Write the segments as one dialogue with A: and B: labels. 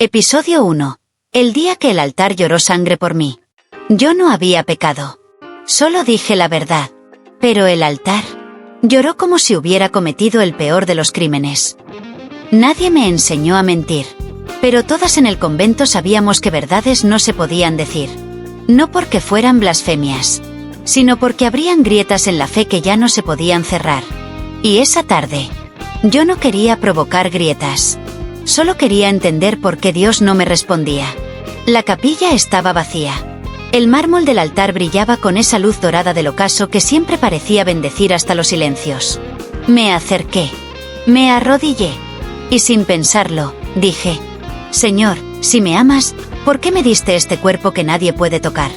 A: Episodio 1. El día que el altar lloró sangre por mí. Yo no había pecado. Solo dije la verdad. Pero el altar lloró como si hubiera cometido el peor de los crímenes. Nadie me enseñó a mentir. Pero todas en el convento sabíamos que verdades no se podían decir. No porque fueran blasfemias, sino porque habrían grietas en la fe que ya no se podían cerrar. Y esa tarde, yo no quería provocar grietas. Solo quería entender por qué Dios no me respondía. La capilla estaba vacía. El mármol del altar brillaba con esa luz dorada del ocaso que siempre parecía bendecir hasta los silencios. Me acerqué. Me arrodillé. Y sin pensarlo, dije: Señor, si me amas, ¿por qué me diste este cuerpo que nadie puede tocar?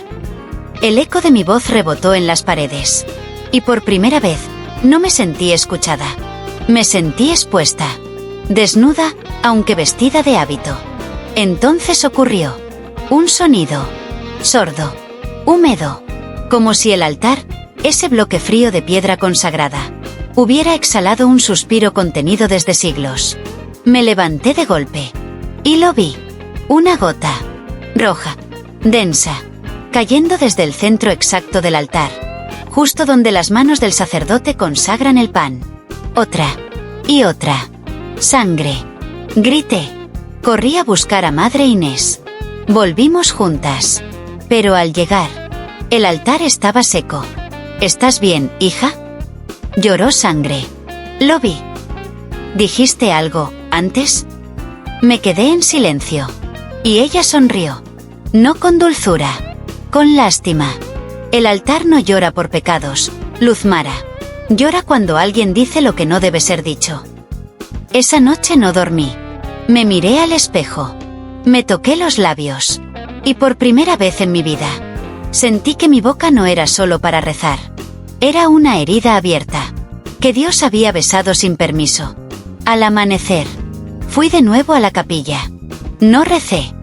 A: El eco de mi voz rebotó en las paredes. Y por primera vez, no me sentí escuchada. Me sentí expuesta. Desnuda, aunque vestida de hábito. Entonces ocurrió. Un sonido. Sordo. Húmedo. Como si el altar, ese bloque frío de piedra consagrada, hubiera exhalado un suspiro contenido desde siglos. Me levanté de golpe. Y lo vi. Una gota. Roja. Densa. Cayendo desde el centro exacto del altar. Justo donde las manos del sacerdote consagran el pan. Otra. Y otra. Sangre. Grité. Corrí a buscar a Madre Inés. Volvimos juntas. Pero al llegar, el altar estaba seco. ¿Estás bien, hija? Lloró sangre. Lo vi. ¿Dijiste algo antes? Me quedé en silencio. Y ella sonrió. No con dulzura. Con lástima. El altar no llora por pecados, Luzmara. Llora cuando alguien dice lo que no debe ser dicho. Esa noche no dormí. Me miré al espejo. Me toqué los labios. Y por primera vez en mi vida, sentí que mi boca no era solo para rezar. Era una herida abierta, que Dios había besado sin permiso. Al amanecer, fui de nuevo a la capilla. No recé.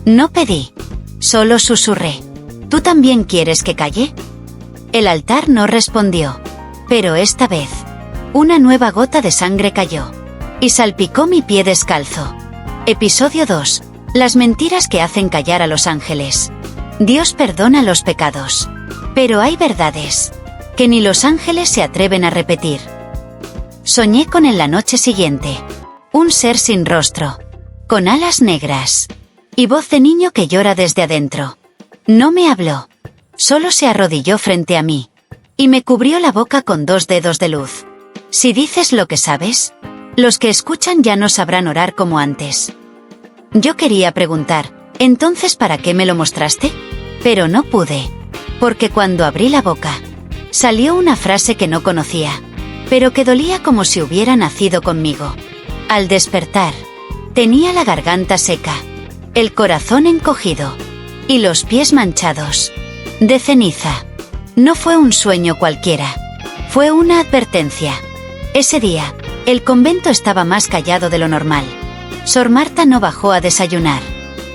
A: No pedí. Solo susurré: ¿Tú también quieres que calle? El altar no respondió. Pero esta vez, una nueva gota de sangre cayó. Y salpicó mi pie descalzo. Episodio 2. Las mentiras que hacen callar a los ángeles. Dios perdona los pecados. Pero hay verdades que ni los ángeles se atreven a repetir. Soñé con en la noche siguiente. Un ser sin rostro. Con alas negras. Y voz de niño que llora desde adentro. No me habló. Solo se arrodilló frente a mí. Y me cubrió la boca con 2 dedos de luz. Si dices lo que sabes, los que escuchan ya no sabrán orar como antes. Yo quería preguntar: ¿entonces para qué me lo mostraste? Pero no pude. Porque cuando abrí la boca, salió una frase que no conocía, pero que dolía como si hubiera nacido conmigo. Al despertar, tenía la garganta seca, el corazón encogido, y los pies manchados de ceniza. No fue un sueño cualquiera. Fue una advertencia. Ese día, el convento estaba más callado de lo normal. Sor Marta no bajó a desayunar.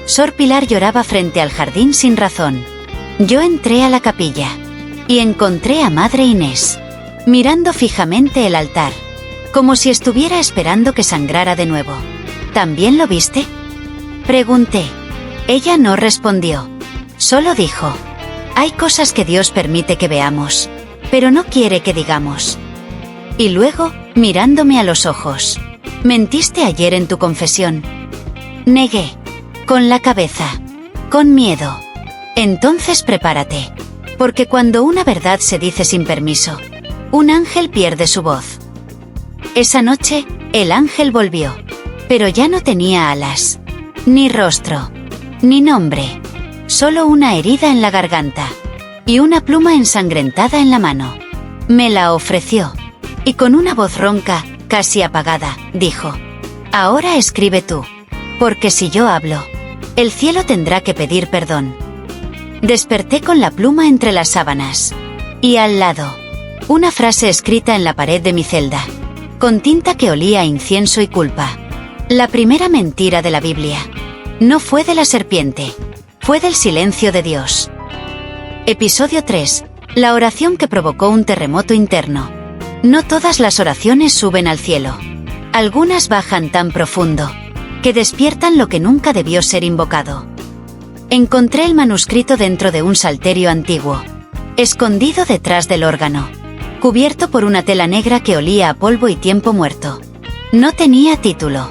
A: Sor Pilar lloraba frente al jardín sin razón. Yo entré a la capilla. Y encontré a Madre Inés, mirando fijamente el altar, como si estuviera esperando que sangrara de nuevo. ¿También lo viste?, pregunté. Ella no respondió. Solo dijo: hay cosas que Dios permite que veamos, pero no quiere que digamos. Y luego, mirándome a los ojos: ¿mentiste ayer en tu confesión? Negué. Con la cabeza. Con miedo. Entonces prepárate. Porque cuando una verdad se dice sin permiso, un ángel pierde su voz. Esa noche, el ángel volvió. Pero ya no tenía alas. Ni rostro. Ni nombre. Solo una herida en la garganta. Y una pluma ensangrentada en la mano. Me la ofreció. Y con una voz ronca, casi apagada, dijo: ahora escribe tú. Porque si yo hablo, el cielo tendrá que pedir perdón. Desperté con la pluma entre las sábanas. Y al lado, una frase escrita en la pared de mi celda, con tinta que olía a incienso y culpa. La primera mentira de la Biblia no fue de la serpiente, fue del silencio de Dios. Episodio 3. La oración que provocó un terremoto interno. No todas las oraciones suben al cielo. Algunas bajan tan profundo que despiertan lo que nunca debió ser invocado. Encontré el manuscrito dentro de un salterio antiguo, escondido detrás del órgano, cubierto por una tela negra que olía a polvo y tiempo muerto. No tenía título,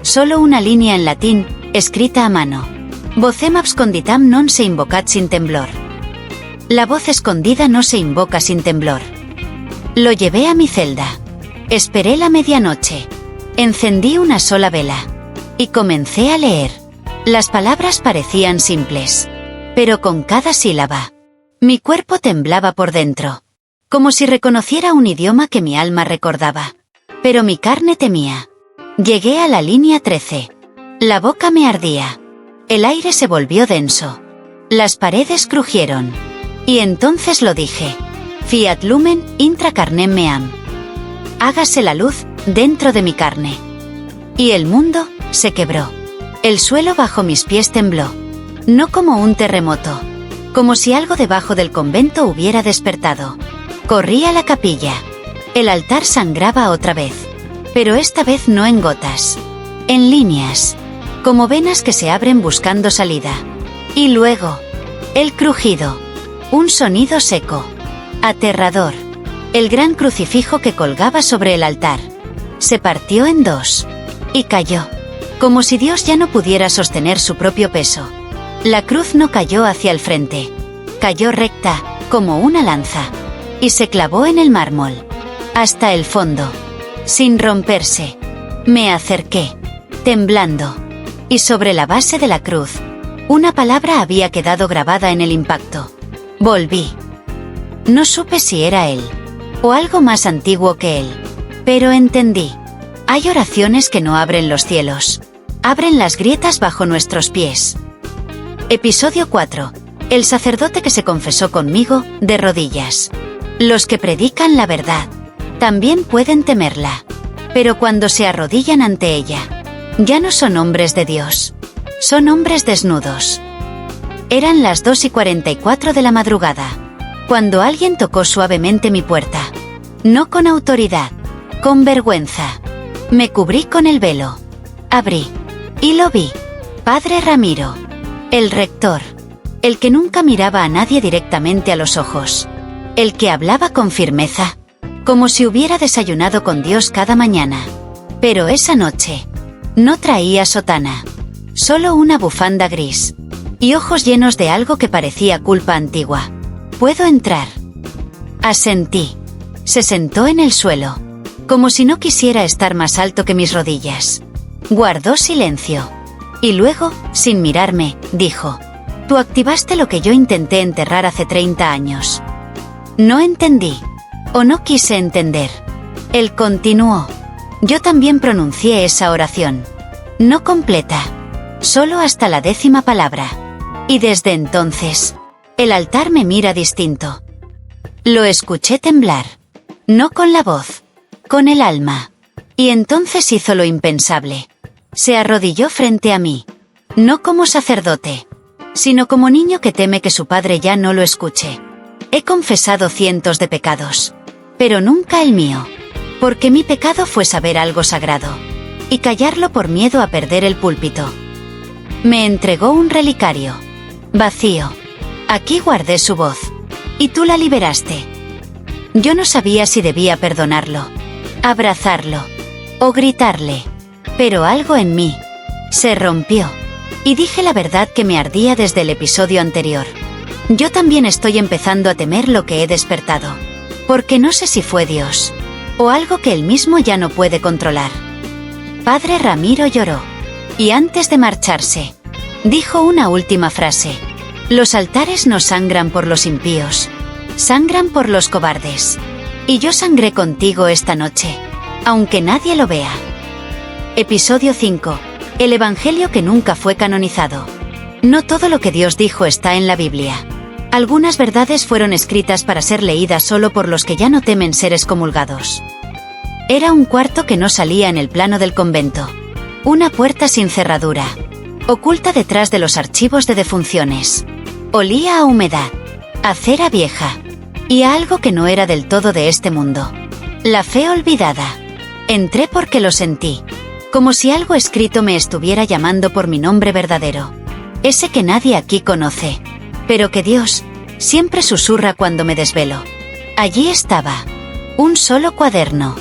A: solo una línea en latín, escrita a mano. Vocem absconditam non se invocat sin temblor. La voz escondida no se invoca sin temblor. Lo llevé a mi celda. Esperé la medianoche. Encendí una sola vela. Y comencé a leer. Las palabras parecían simples, pero con cada sílaba, mi cuerpo temblaba por dentro, como si reconociera un idioma que mi alma recordaba. Pero mi carne temía. Llegué a la línea 13. La boca me ardía. El aire se volvió denso. Las paredes crujieron. Y entonces lo dije. Fiat lumen intra carnem meam. Hágase la luz dentro de mi carne. Y el mundo se quebró. El suelo bajo mis pies tembló. No como un terremoto. Como si algo debajo del convento hubiera despertado. Corrí a la capilla. El altar sangraba otra vez. Pero esta vez no en gotas. En líneas. Como venas que se abren buscando salida. Y luego, el crujido. Un sonido seco. Aterrador. El gran crucifijo que colgaba sobre el altar. Se partió en dos. Y cayó. Como si Dios ya no pudiera sostener su propio peso. La cruz no cayó hacia el frente. Cayó recta, como una lanza. Y se clavó en el mármol. Hasta el fondo. Sin romperse. Me acerqué. Temblando. Y sobre la base de la cruz, una palabra había quedado grabada en el impacto. Volví. No supe si era él. O algo más antiguo que él. Pero entendí. Hay oraciones que no abren los cielos. Abren las grietas bajo nuestros pies. Episodio 4. El sacerdote que se confesó conmigo, de rodillas. Los que predican la verdad, también pueden temerla. Pero cuando se arrodillan ante ella, ya no son hombres de Dios. Son hombres desnudos. Eran las 2:44 de la madrugada, cuando alguien tocó suavemente mi puerta. No con autoridad, con vergüenza. Me cubrí con el velo. Abrí. Y lo vi. Padre Ramiro. El rector. El que nunca miraba a nadie directamente a los ojos. El que hablaba con firmeza. Como si hubiera desayunado con Dios cada mañana. Pero esa noche, no traía sotana. Solo una bufanda gris. Y ojos llenos de algo que parecía culpa antigua. ¿Puedo entrar? Asentí. Se sentó en el suelo. Como si no quisiera estar más alto que mis rodillas. Guardó silencio. Y luego, sin mirarme, dijo: Tú activaste lo que yo intenté enterrar hace 30 años. No entendí. O no quise entender. Él continuó. Yo también pronuncié esa oración. No completa. Solo hasta la 10ª palabra. Y desde entonces, el altar me mira distinto. Lo escuché temblar. No con la voz. Con el alma. Y entonces hizo lo impensable. Se arrodilló frente a mí. No como sacerdote, sino como niño que teme que su padre ya no lo escuche. He confesado cientos de pecados, pero nunca el mío. Porque mi pecado fue saber algo sagrado. Y callarlo por miedo a perder el púlpito. Me entregó un relicario. Vacío. Aquí guardé su voz. Y tú la liberaste. Yo no sabía si debía perdonarlo, abrazarlo, o gritarle. Pero algo en mí se rompió. Y dije la verdad que me ardía desde el episodio anterior. Yo también estoy empezando a temer lo que he despertado. Porque no sé si fue Dios. O algo que él mismo ya no puede controlar. Padre Ramiro lloró. Y antes de marcharse, dijo una última frase. Los altares no sangran por los impíos. Sangran por los cobardes. Y yo sangré contigo esta noche. Aunque nadie lo vea. Episodio 5. El Evangelio que nunca fue canonizado. No todo lo que Dios dijo está en la Biblia. Algunas verdades fueron escritas para ser leídas solo por los que ya no temen ser excomulgados. Era un cuarto que no salía en el plano del convento. Una puerta sin cerradura. Oculta detrás de los archivos de defunciones. Olía a humedad, a cera vieja. Y a algo que no era del todo de este mundo. La fe olvidada. Entré porque lo sentí. como si algo escrito me estuviera llamando por mi nombre verdadero. Ese que nadie aquí conoce, pero que Dios siempre susurra cuando me desvelo. Allí estaba. Un solo cuaderno.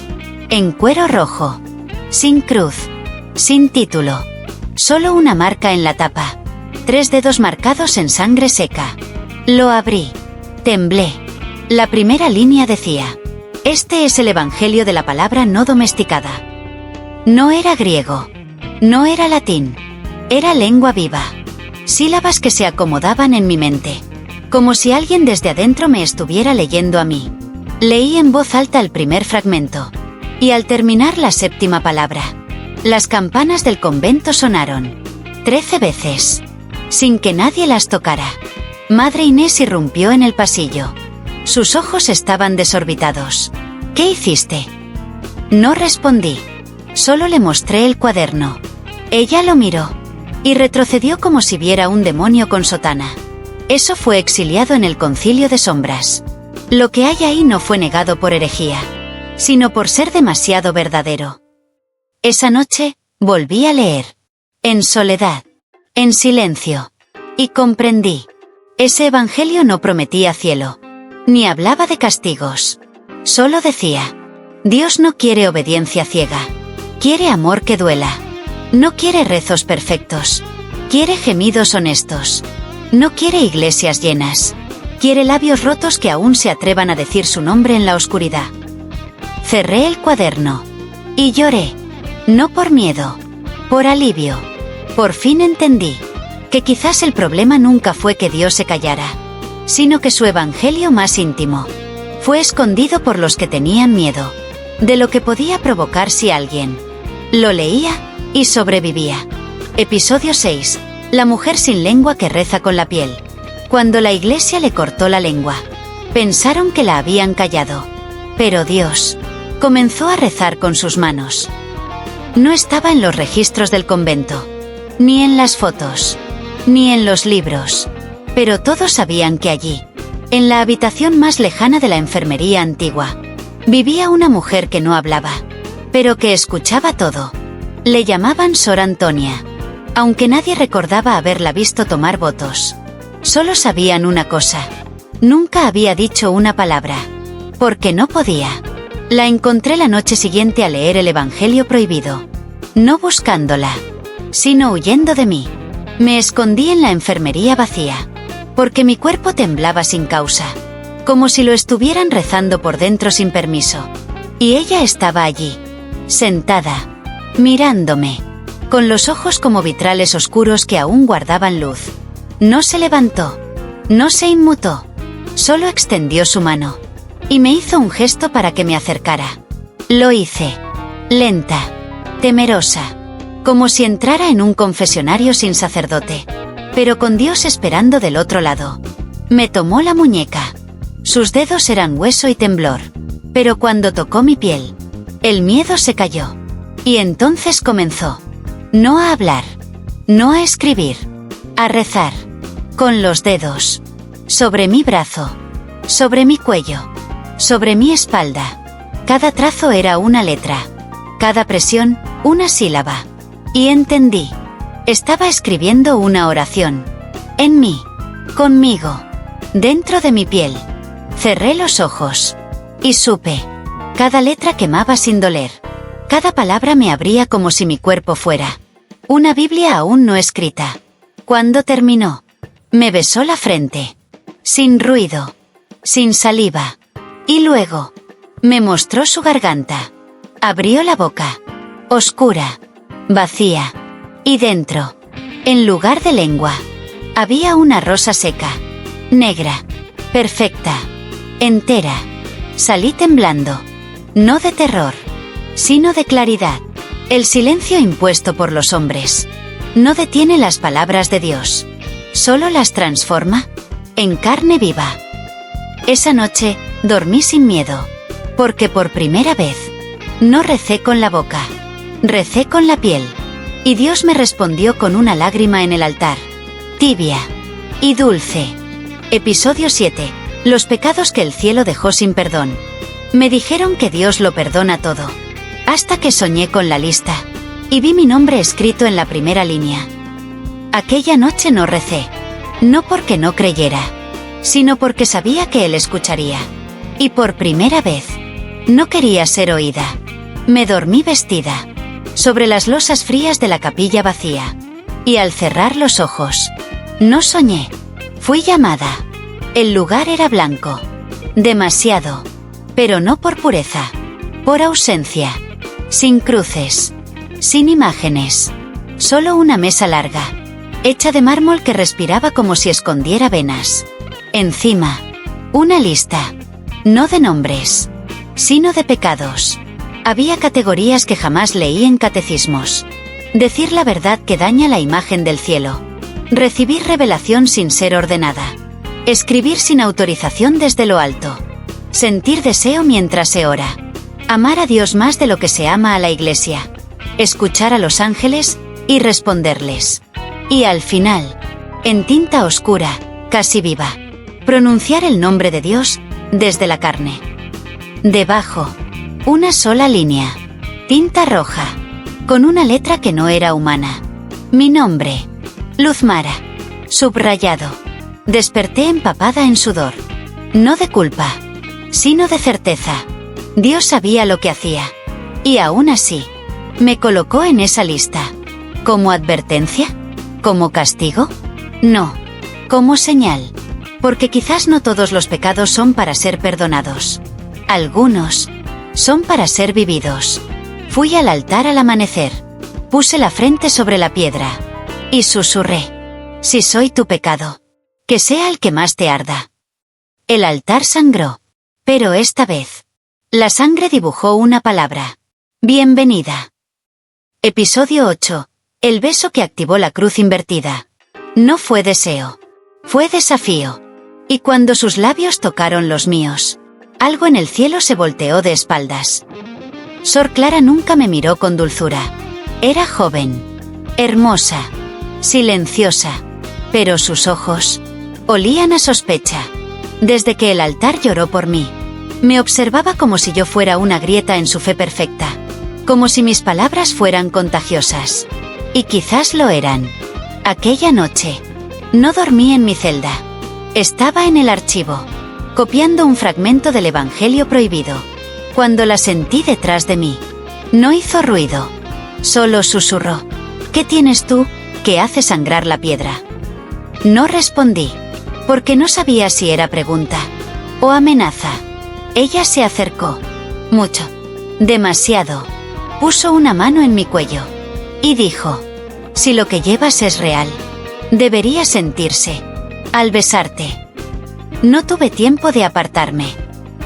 A: En cuero rojo. Sin cruz. Sin título. Solo una marca en la tapa. 3 dedos marcados en sangre seca. Lo abrí. Temblé. La primera línea decía: este es el Evangelio de la palabra no domesticada. No era griego. No era latín. Era lengua viva. Sílabas que se acomodaban en mi mente. Como si alguien desde adentro me estuviera leyendo a mí. Leí en voz alta el primer fragmento. Y al terminar la 7ª palabra, las campanas del convento sonaron 13 veces. Sin que nadie las tocara. Madre Inés irrumpió en el pasillo. Sus ojos estaban desorbitados. ¿Qué hiciste? No respondí. Solo le mostré el cuaderno. Ella lo miró. Y retrocedió como si viera un demonio con sotana. Eso fue exiliado en el concilio de sombras. Lo que hay ahí no fue negado por herejía, sino por ser demasiado verdadero. Esa noche, volví a leer. En soledad. En silencio. Y comprendí. Ese evangelio no prometía cielo. Ni hablaba de castigos. Solo decía: Dios no quiere obediencia ciega. Quiere amor que duela. No quiere rezos perfectos. Quiere gemidos honestos. No quiere iglesias llenas. Quiere labios rotos que aún se atrevan a decir su nombre en la oscuridad. Cerré el cuaderno. Y lloré. No por miedo. Por alivio. Por fin entendí que quizás el problema nunca fue que Dios se callara, sino que su evangelio más íntimo fue escondido por los que tenían miedo de lo que podía provocar si alguien lo leía y sobrevivía. Episodio 6. La mujer sin lengua que reza con la piel. Cuando la iglesia le cortó la lengua, pensaron que la habían callado. Pero Dios comenzó a rezar con sus manos. No estaba en los registros del convento, ni en las fotos, ni en los libros. Pero todos sabían que allí, en la habitación más lejana de la enfermería antigua, vivía una mujer que no hablaba, pero que escuchaba todo. Le llamaban Sor Antonia. Aunque nadie recordaba haberla visto tomar votos. Solo sabían una cosa. Nunca había dicho una palabra. Porque no podía. La encontré la noche siguiente a leer el Evangelio prohibido. No buscándola, sino huyendo de mí. Me escondí en la enfermería vacía. Porque mi cuerpo temblaba sin causa. Como si lo estuvieran rezando por dentro sin permiso. Y ella estaba allí. Sentada. Mirándome. Con los ojos como vitrales oscuros que aún guardaban luz. No se levantó. No se inmutó. Solo extendió su mano. Y me hizo un gesto para que me acercara. Lo hice. Lenta. Temerosa. Como si entrara en un confesionario sin sacerdote. Pero con Dios esperando del otro lado. Me tomó la muñeca. Sus dedos eran hueso y temblor. Pero cuando tocó mi piel, el miedo se cayó. Y entonces comenzó. No a hablar. No a escribir. A rezar. Con los dedos. Sobre mi brazo. Sobre mi cuello. Sobre mi espalda. Cada trazo era una letra. Cada presión, una sílaba. Y entendí. Estaba escribiendo una oración. En mí. Conmigo. Dentro de mi piel. Cerré los ojos. Y supe. Cada letra quemaba sin doler. Cada palabra me abría como si mi cuerpo fuera una Biblia aún no escrita. Cuando terminó, me besó la frente. Sin ruido. Sin saliva. Y luego, me mostró su garganta. Abrió la boca. Oscura. Vacía. Y dentro, en lugar de lengua, había una rosa seca. Negra. Perfecta. Entera. Salí temblando. No de terror, sino de claridad. El silencio impuesto por los hombres no detiene las palabras de Dios. Solo las transforma en carne viva. Esa noche, dormí sin miedo. Porque por primera vez, no recé con la boca. Recé con la piel. Y Dios me respondió con una lágrima en el altar. Tibia. Y dulce. Episodio 7. Los pecados que el cielo dejó sin perdón. Me dijeron que Dios lo perdona todo. Hasta que soñé con la lista. y vi mi nombre escrito en la primera línea. Aquella noche no recé, no porque no creyera, sino porque sabía que él escucharía. Y por primera vez, no quería ser oída. Me dormí vestida, sobre las losas frías de la capilla vacía. Y al cerrar los ojos, no soñé, fui llamada. El lugar era blanco, demasiado, pero no por pureza, por ausencia, sin cruces, sin imágenes, solo una mesa larga, hecha de mármol que respiraba como si escondiera venas. Encima, una lista, no de nombres, sino de pecados. Había categorías que jamás leí en catecismos. Decir la verdad que daña la imagen del cielo. Recibir revelación sin ser ordenada. Escribir sin autorización desde lo alto. Sentir deseo mientras se ora. Amar a Dios más de lo que se ama a la Iglesia. Escuchar a los ángeles y responderles. Y al final, en tinta oscura, casi viva, pronunciar el nombre de Dios desde la carne. Debajo, una sola línea, tinta roja, con una letra que no era humana. Mi nombre, Luzmara, subrayado. Desperté empapada en sudor. No de culpa, sino de certeza. Dios sabía lo que hacía. Y aún así, me colocó en esa lista. ¿Como advertencia? ¿Como castigo? No, como señal. Porque quizás no todos los pecados son para ser perdonados. Algunos son para ser vividos. Fui al altar al amanecer. Puse la frente sobre la piedra. Y susurré. Si soy tu pecado, que sea el que más te arda. El altar sangró. Pero esta vez, la sangre dibujó una palabra. Bienvenida. Episodio 8. El beso que activó la cruz invertida. No fue deseo. Fue desafío. Y cuando sus labios tocaron los míos, algo en el cielo se volteó de espaldas. Sor Clara nunca me miró con dulzura. Era joven, hermosa, silenciosa, pero sus ojos olían a sospecha. Desde que el altar lloró por mí, me observaba como si yo fuera una grieta en su fe perfecta, como si mis palabras fueran contagiosas. Y quizás lo eran. Aquella noche, no dormí en mi celda. Estaba en el archivo, copiando un fragmento del Evangelio prohibido, cuando la sentí detrás de mí. No hizo ruido, solo susurró. ¿Qué tienes tú, que hace sangrar la piedra? No respondí, porque no sabía si era pregunta o amenaza. Ella se acercó, mucho, demasiado. Puso una mano en mi cuello y dijo: si lo que llevas es real, debería sentirse al besarte. No tuve tiempo de apartarme.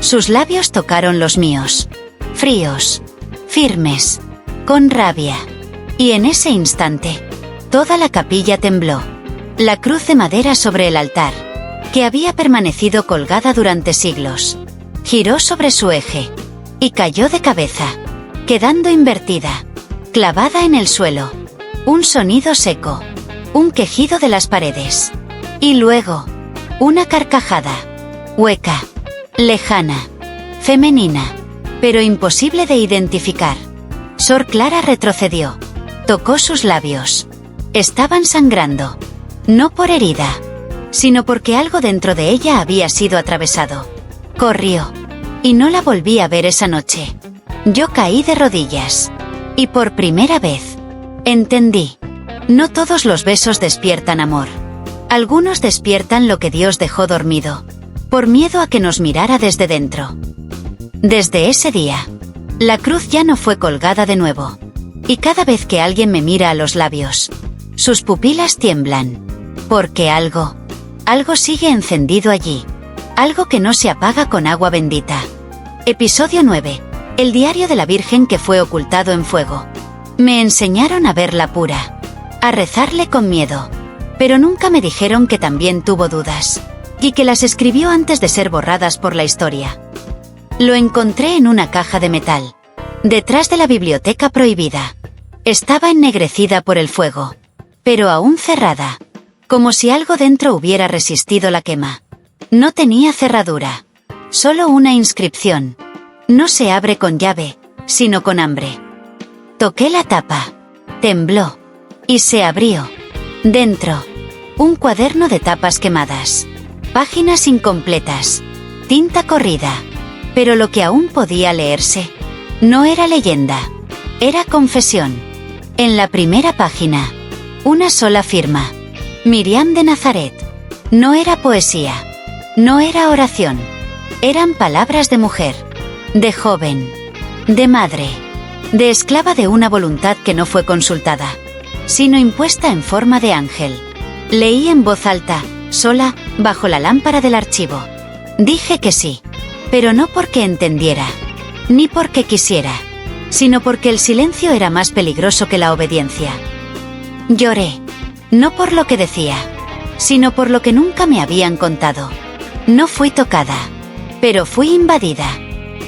A: Sus labios tocaron los míos, fríos, firmes, con rabia. Y en ese instante, toda la capilla tembló. La cruz de madera sobre el altar, que había permanecido colgada durante siglos, giró sobre su eje y cayó de cabeza, quedando invertida, clavada en el suelo. Un sonido seco, un quejido de las paredes. Y luego, una carcajada, hueca, lejana, femenina, pero imposible de identificar. Sor Clara retrocedió, tocó sus labios. Estaban sangrando, no por herida, sino porque algo dentro de ella había sido atravesado. Corrió, y no la volví a ver esa noche. Yo caí de rodillas, y por primera vez, entendí. No todos los besos despiertan amor. Algunos despiertan lo que Dios dejó dormido, por miedo a que nos mirara desde dentro. Desde ese día, la cruz ya no fue colgada de nuevo. Y cada vez que alguien me mira a los labios, sus pupilas tiemblan. Porque algo sigue encendido allí. Algo que no se apaga con agua bendita. Episodio 9. El diario de la Virgen que fue ocultado en fuego. Me enseñaron a verla pura, a rezarle con miedo, pero nunca me dijeron que también tuvo dudas, y que las escribió antes de ser borradas por la historia. Lo encontré en una caja de metal, detrás de la biblioteca prohibida. Estaba ennegrecida por el fuego, pero aún cerrada, como si algo dentro hubiera resistido la quema. No tenía cerradura, solo una inscripción. No se abre con llave, sino con hambre. Toqué la tapa. Tembló. Y se abrió. Dentro. Un cuaderno de tapas quemadas. Páginas incompletas. Tinta corrida. Pero lo que aún podía leerse no era leyenda. Era confesión. En la primera página. Una sola firma. Miriam de Nazaret. No era poesía. No era oración. Eran palabras de mujer. De joven. De madre. De esclava de una voluntad que no fue consultada, sino impuesta en forma de ángel. Leí en voz alta, sola, bajo la lámpara del archivo. Dije que sí, pero no porque entendiera, ni porque quisiera, sino porque el silencio era más peligroso que la obediencia. Lloré, no por lo que decía, sino por lo que nunca me habían contado. No fui tocada, pero fui invadida.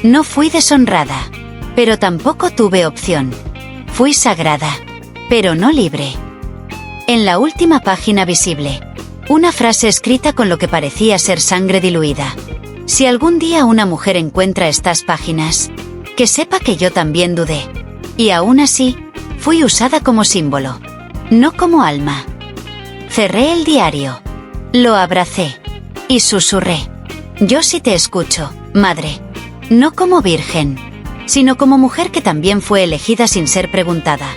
A: No fui deshonrada, pero tampoco tuve opción. Fui sagrada, pero no libre. En la última página visible, una frase escrita con lo que parecía ser sangre diluida. Si algún día una mujer encuentra estas páginas, que sepa que yo también dudé. Y aún así, fui usada como símbolo, no como alma. Cerré el diario. Lo abracé. Y susurré. Yo sí te escucho, madre. No como virgen, sino como mujer que también fue elegida sin ser preguntada.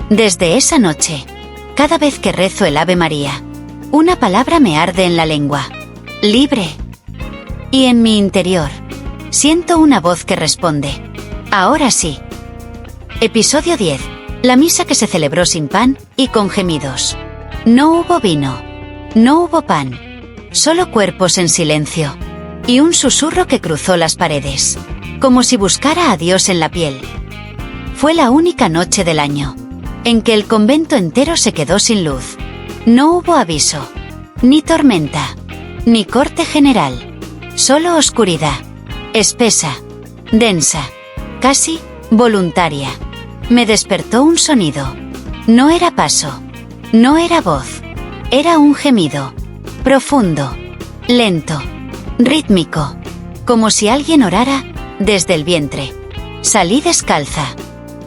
A: Desde esa noche, cada vez que rezo el Ave María, una palabra me arde en la lengua. Libre. Y en mi interior, siento una voz que responde. Ahora sí. Episodio 10. La misa que se celebró sin pan y con gemidos. No hubo vino. No hubo pan. Solo cuerpos en silencio. Y un susurro que cruzó las paredes, como si buscara a Dios en la piel. Fue la única noche del año en que el convento entero se quedó sin luz. No hubo aviso, ni tormenta, ni corte general. Solo oscuridad, espesa, densa, casi voluntaria. Me despertó un sonido. No era paso, no era voz, era un gemido, profundo, lento, rítmico, como si alguien orara desde el vientre. Salí descalza.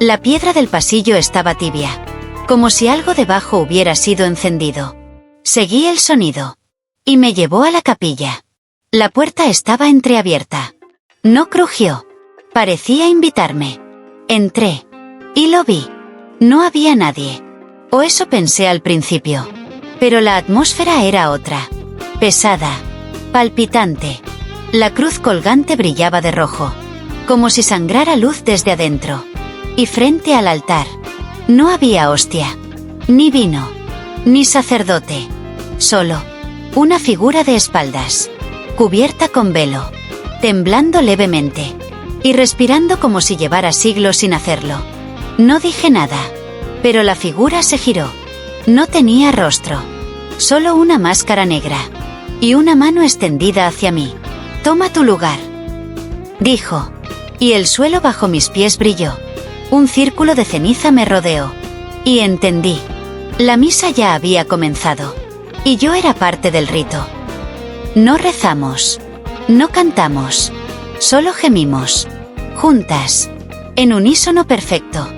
A: La piedra del pasillo estaba tibia, como si algo debajo hubiera sido encendido. Seguí el sonido y me llevó a la capilla. La puerta estaba entreabierta. No crujió. Parecía invitarme. Entré y lo vi. No había nadie. O eso pensé al principio. Pero la atmósfera era otra. Pesada. Palpitante. La cruz colgante brillaba de rojo, como si sangrara luz desde adentro. Y frente al altar, no había hostia, ni vino, ni sacerdote. Solo una figura de espaldas, cubierta con velo, temblando levemente, y respirando como si llevara siglos sin hacerlo. No dije nada, pero la figura se giró. No tenía rostro, solo una máscara negra. Y una mano extendida hacia mí. Toma tu lugar, dijo, y el suelo bajo mis pies brilló. Un círculo de ceniza me rodeó. Y entendí. La misa ya había comenzado. Y yo era parte del rito. No rezamos. No cantamos. Solo gemimos. Juntas. En unísono perfecto.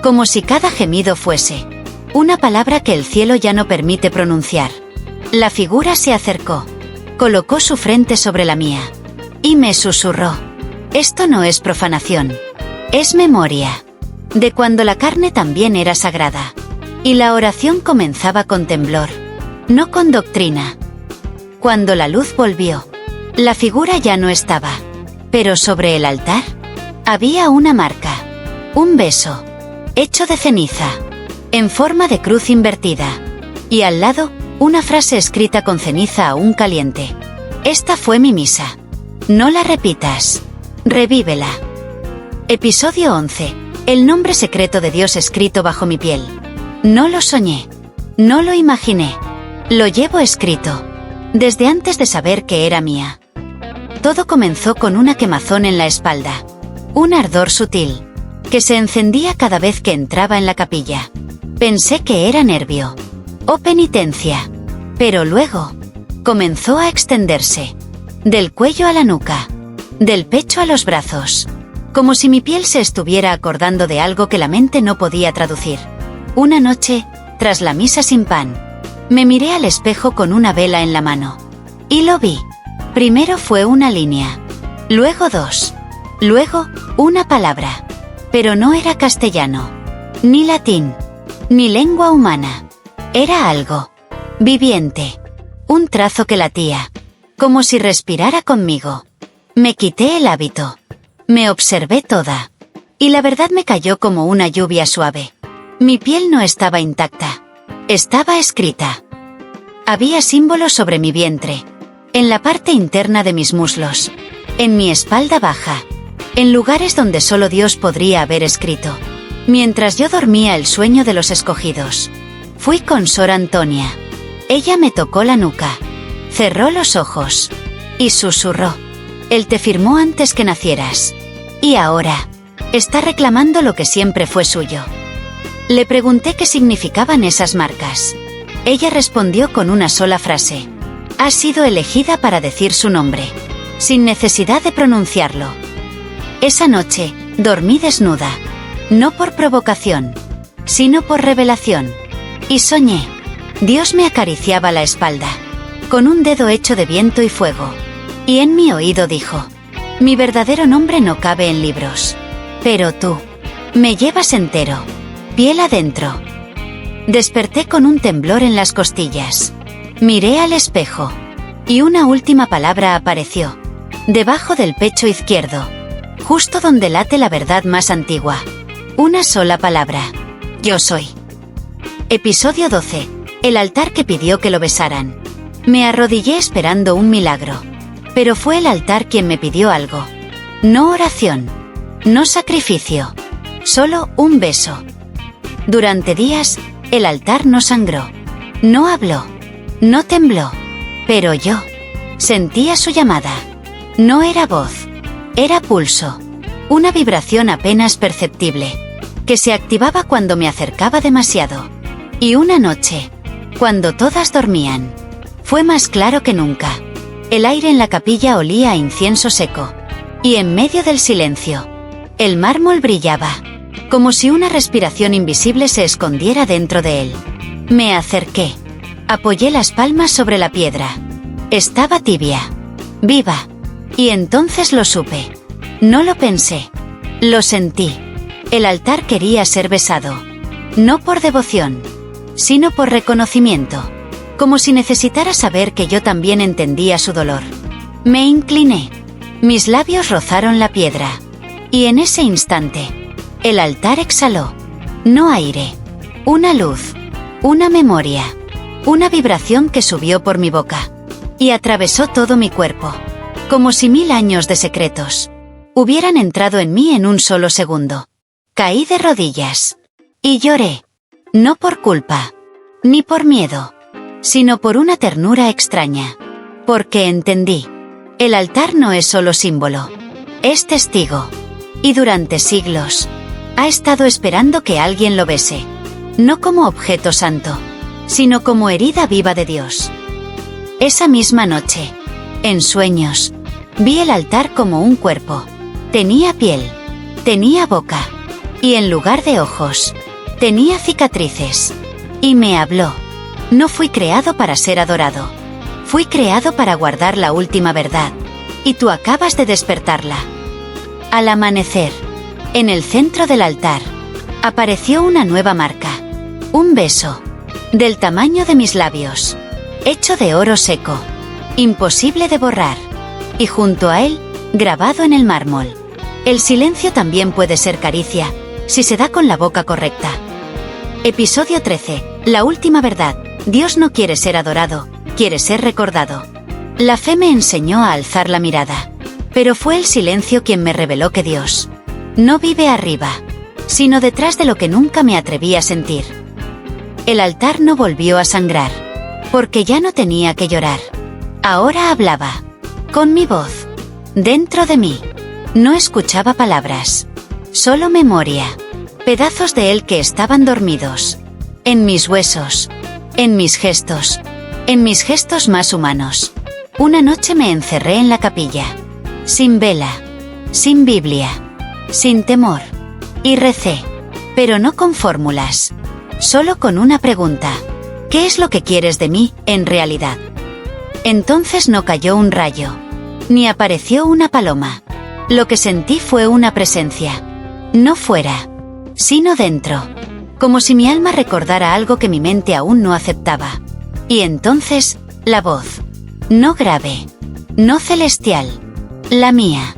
A: Como si cada gemido fuese una palabra que el cielo ya no permite pronunciar. La figura se acercó, colocó su frente sobre la mía, y me susurró. Esto no es profanación. Es memoria. De cuando la carne también era sagrada. Y la oración comenzaba con temblor, no con doctrina. Cuando la luz volvió, la figura ya no estaba. Pero sobre el altar, había una marca. Un beso, hecho de ceniza, en forma de cruz invertida. Y al lado, una frase escrita con ceniza aún caliente. Esta fue mi misa. No la repitas. Revívela. Episodio 11. El nombre secreto de Dios escrito bajo mi piel. No lo soñé. No lo imaginé. Lo llevo escrito. Desde antes de saber que era mía. Todo comenzó con una quemazón en la espalda. Un ardor sutil, que se encendía cada vez que entraba en la capilla. Pensé que era nervio. O penitencia. Pero luego, comenzó a extenderse. Del cuello a la nuca. Del pecho a los brazos. Como si mi piel se estuviera acordando de algo que la mente no podía traducir. Una noche, tras la misa sin pan, me miré al espejo con una vela en la mano. Y lo vi. Primero fue una línea. Luego 2. Luego, una palabra. Pero no era castellano. Ni latín. Ni lengua humana. Era algo viviente. Un trazo que latía. Como si respirara conmigo. Me quité el hábito. Me observé toda. Y la verdad me cayó como una lluvia suave. Mi piel no estaba intacta. Estaba escrita. Había símbolos sobre mi vientre. En la parte interna de mis muslos. En mi espalda baja. En lugares donde solo Dios podría haber escrito. Mientras yo dormía el sueño de los escogidos. Fui con Sor Antonia. Ella me tocó la nuca. Cerró los ojos. Y susurró. Él te firmó antes que nacieras. Y ahora, está reclamando lo que siempre fue suyo. Le pregunté qué significaban esas marcas. Ella respondió con una sola frase. Has sido elegida para decir su nombre. Sin necesidad de pronunciarlo. Esa noche, dormí desnuda. No por provocación, sino por revelación. Y soñé. Dios me acariciaba la espalda. Con un dedo hecho de viento y fuego. Y en mi oído dijo. Mi verdadero nombre no cabe en libros. Pero tú, me llevas entero. Piel adentro. Desperté con un temblor en las costillas. Miré al espejo. Y una última palabra apareció. Debajo del pecho izquierdo. Justo donde late la verdad más antigua. Una sola palabra. Yo soy. Episodio 12. El altar que pidió que lo besaran. Me arrodillé esperando un milagro. Pero fue el altar quien me pidió algo. No oración. No sacrificio. Solo un beso. Durante días, el altar no sangró. No habló. No tembló. Pero yo sentía su llamada. No era voz. Era pulso. Una vibración apenas perceptible. Que se activaba cuando me acercaba demasiado. Y una noche, cuando todas dormían, fue más claro que nunca. El aire en la capilla olía a incienso seco. Y en medio del silencio, el mármol brillaba. Como si una respiración invisible se escondiera dentro de él. Me acerqué. Apoyé las palmas sobre la piedra. Estaba tibia. Viva. Y entonces lo supe. No lo pensé. Lo sentí. El altar quería ser besado. No por devoción, sino por reconocimiento. Como si necesitara saber que yo también entendía su dolor. Me incliné. Mis labios rozaron la piedra. Y en ese instante, el altar exhaló. No aire. Una luz. Una memoria. Una vibración que subió por mi boca. Y atravesó todo mi cuerpo. Como si 1000 años de secretos hubieran entrado en mí en un solo segundo. Caí de rodillas. Y lloré. No por culpa. Ni por miedo. Sino por una ternura extraña. Porque entendí. El altar no es solo símbolo. Es testigo. Y durante siglos, ha estado esperando que alguien lo bese. No como objeto santo, sino como herida viva de Dios. Esa misma noche, en sueños, vi el altar como un cuerpo. Tenía piel. Tenía boca. Y en lugar de ojos, tenía cicatrices. Y me habló. No fui creado para ser adorado. Fui creado para guardar la última verdad. Y tú acabas de despertarla. Al amanecer, en el centro del altar, apareció una nueva marca. Un beso. Del tamaño de mis labios. Hecho de oro seco. Imposible de borrar. Y junto a él, grabado en el mármol. El silencio también puede ser caricia, si se da con la boca correcta. Episodio 13. La última verdad. Dios no quiere ser adorado, quiere ser recordado. La fe me enseñó a alzar la mirada. Pero fue el silencio quien me reveló que Dios no vive arriba, sino detrás de lo que nunca me atreví a sentir. El altar no volvió a sangrar, porque ya no tenía que llorar. Ahora hablaba, con mi voz, dentro de mí. No escuchaba palabras, solo memoria, pedazos de él que estaban dormidos. En mis huesos, en mis gestos más humanos. Una noche me encerré en la capilla, sin vela, sin Biblia, sin temor, y recé, pero no con fórmulas, solo con una pregunta. ¿Qué es lo que quieres de mí, en realidad? Entonces no cayó un rayo, ni apareció una paloma. Lo que sentí fue una presencia. No fuera, sino dentro. Como si mi alma recordara algo que mi mente aún no aceptaba. Y entonces, la voz. No grave, no celestial. La mía.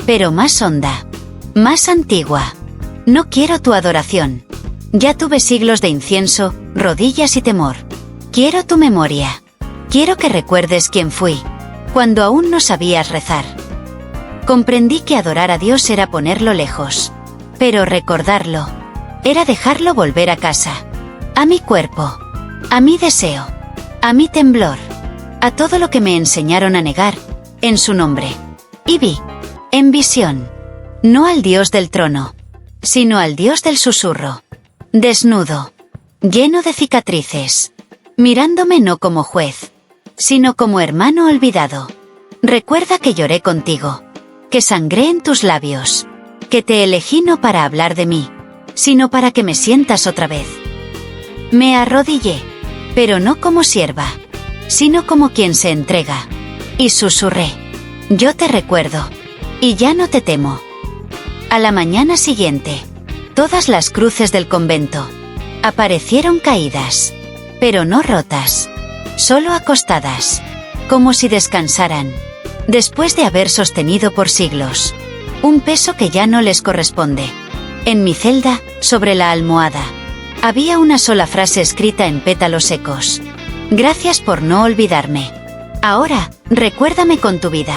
A: Pero más honda. Más antigua. No quiero tu adoración. Ya tuve siglos de incienso, rodillas y temor. Quiero tu memoria. Quiero que recuerdes quién fui, cuando aún no sabías rezar. Comprendí que adorar a Dios era ponerlo lejos. Pero recordarlo era dejarlo volver a casa. A mi cuerpo. A mi deseo. A mi temblor. A todo lo que me enseñaron a negar, en su nombre. Y vi, en visión, no al Dios del trono, sino al Dios del susurro. Desnudo. Lleno de cicatrices. Mirándome no como juez, sino como hermano olvidado. Recuerda que lloré contigo, que sangré en tus labios, que te elegí no para hablar de mí, sino para que me sientas otra vez. Me arrodillé, pero no como sierva, sino como quien se entrega. Y susurré. Yo te recuerdo, y ya no te temo. A la mañana siguiente, todas las cruces del convento aparecieron caídas, pero no rotas, solo acostadas, como si descansaran, después de haber sostenido por siglos un peso que ya no les corresponde. En mi celda, sobre la almohada, había una sola frase escrita en pétalos secos. Gracias por no olvidarme. Ahora, recuérdame con tu vida.